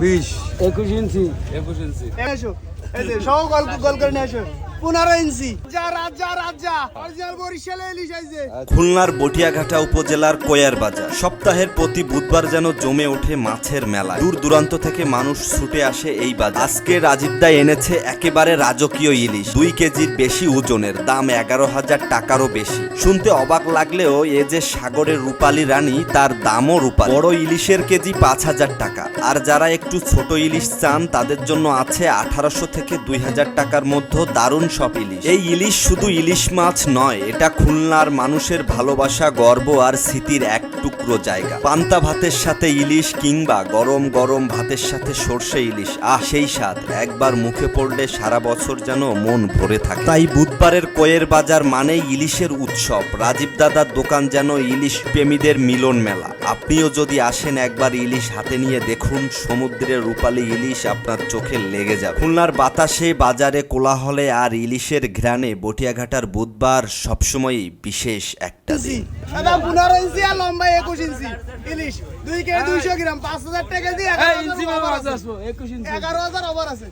20 21 ইঞ্চি 21 ইঞ্চি এসো এই যে সব গোল করে নিয়ে এসো 15 ইঞ্চি রাজা অরিজিনাল বরিশালে ইলিশ আইছে। খুলনার বটিয়াঘাটা উপজেলার কোয়ার বাজার সপ্তাহের প্রতি বুধবার যেন জমে ওঠে মাছের মেলা। দূর দূরান্ত থেকে মানুষ ছুটে আসে এই বাজার। আজকে রাজীব দা এনেছে একেবারে রাজকীয় ইলিশ, 2 কেজির বেশি ওজনের, দাম 11,000 টাকারও বেশি। শুনতে অবাক লাগলেও এ যে সাগরের রূপালী রানী, তার দামও রূপালী। বড় ইলিশের কেজি 5,000 টাকা, আর যারা একটু ছোট ইলিশ চান তাদের জন্য আছে 1800 থেকে 2000 টাকার মধ্যে দারুণ সব ইলিশ। এই ইলিশ শুধু ইলিশ মাছ নয়, এটা খুলনার মানুষের ভালোবাসা, গর্ব আর স্মৃতির এক টুকরো জায়গা। পান্তা ভাতের সাথে ইলিশ কিংবা গরম গরম ভাতের সাথে সর্ষে ইলিশ, সেই স্বাদ একবার মুখে পড়লে সারা বছর যেন মন ভরে থাকে। তাই বুধবারের কোয়ের বাজার মানেই ইলিশের উৎসব। রাজীব দাদার দোকান যেন ইলিশ প্রেমীদের মিলন মেলা। আপনিও যদি আসেন একবার ইলিশ হাতে নিয়ে দেখুন, সমুদ্রের রূপালী ইলিশ আপনার চোখে লেগে যাবে। খুলনার বাতাসে, বাজারে কোলাহলে আর ইলিশের ঘ্রাণে বটিয়াঘাটার বুধবার সবসময়ই বিশেষ একটা দিন। সাদা 15 ইঞ্চি আর লম্বা 21 ইঞ্চি ইলিশ 2 কেজি 200 গ্রাম 5,000 টাকা দিয়ে 11,000 ওভার আছে। 11,000 ওভার আছে।